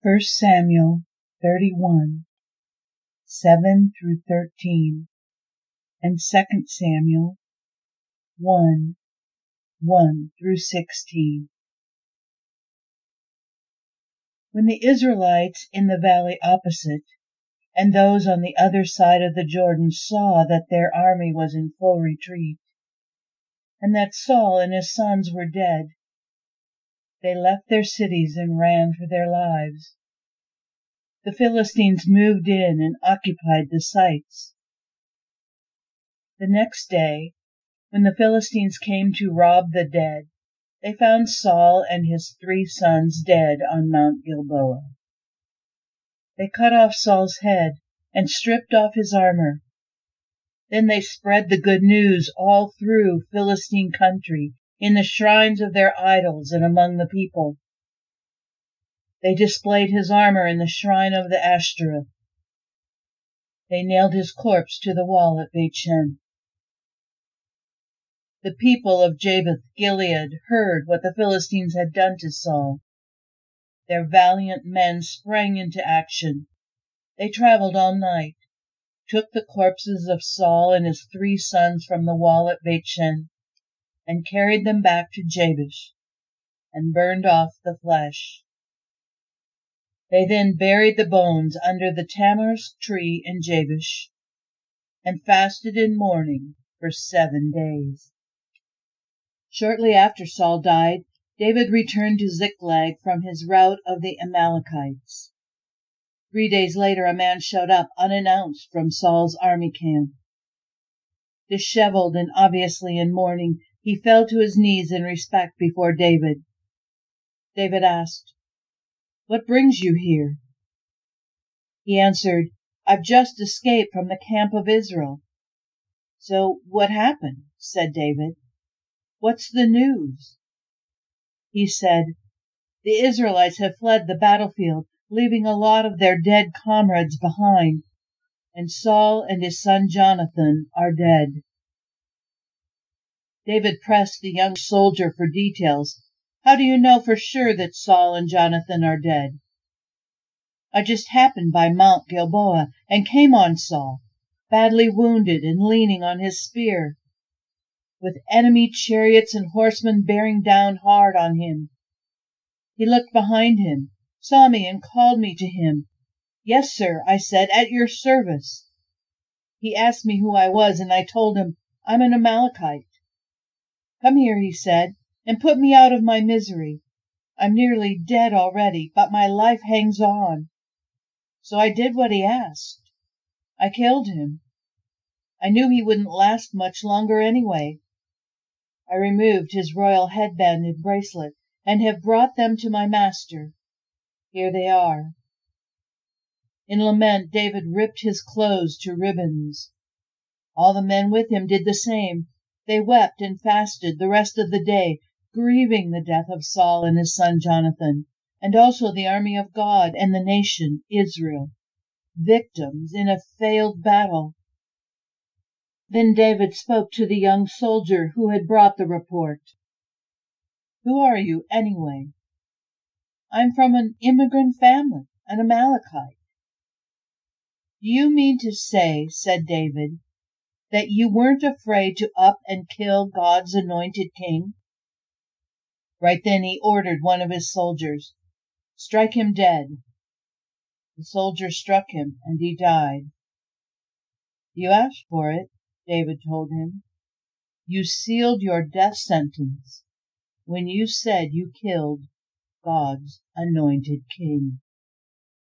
1 Samuel 31, 7 through 13, and 2 Samuel 1, 1 through 16. When the Israelites in the valley opposite and those on the other side of the Jordan saw that their army was in full retreat, and that Saul and his sons were dead, they left their cities and ran for their lives. The Philistines moved in and occupied the sites. The next day, when the Philistines came to rob the dead, they found Saul and his 3 sons dead on Mount Gilboa. They cut off Saul's head and stripped off his armor. Then they spread the good news all through Philistine country, in the shrines of their idols and among the people. They displayed his armor in the shrine of the Ashtoreth. They nailed his corpse to the wall at Beit-Shen. The people of Jabesh Gilead heard what the Philistines had done to Saul. Their valiant men sprang into action. They traveled all night, took the corpses of Saul and his 3 sons from the wall at Beit-Shen, and carried them back to Jabesh, and burned off the flesh. They then buried the bones under the tamarisk tree in Jabesh, and fasted in mourning for 7 days. Shortly after Saul died, David returned to Ziklag from his rout of the Amalekites. 3 days later a man showed up unannounced from Saul's army camp. Disheveled and obviously in mourning, he fell to his knees in respect before David. David asked, "What brings you here?" He answered, "I've just escaped from the camp of Israel." "So what happened?" said David. "What's the news?" He said, "The Israelites have fled the battlefield, leaving a lot of their dead comrades behind, and Saul and his son Jonathan are dead." David pressed the young soldier for details. "How do you know for sure that Saul and Jonathan are dead?" "I just happened by Mount Gilboa and came on Saul, badly wounded and leaning on his spear, with enemy chariots and horsemen bearing down hard on him. He looked behind him, saw me, and called me to him. 'Yes, sir,' I said, 'at your service.' He asked me who I was, and I told him, 'I'm an Amalekite.' 'Come here,' he said, 'and put me out of my misery. I'm nearly dead already, but my life hangs on.' So I did what he asked. I killed him. I knew he wouldn't last much longer anyway. I removed his royal headband and bracelet, and have brought them to my master. Here they are." In lament, David ripped his clothes to ribbons. All the men with him did the same. They wept and fasted the rest of the day, grieving the death of Saul and his son Jonathan, and also the army of God and the nation Israel, victims in a failed battle. Then David spoke to the young soldier who had brought the report. "Who are you, anyway?" "I'm from an immigrant family, an Amalekite." "Do you mean to say," said David, "that you weren't afraid to up and kill God's anointed king?" Right then he ordered one of his soldiers, "Strike him dead." The soldier struck him, and he died. "You asked for it," David told him. "You sealed your death sentence when you said you killed God's anointed king."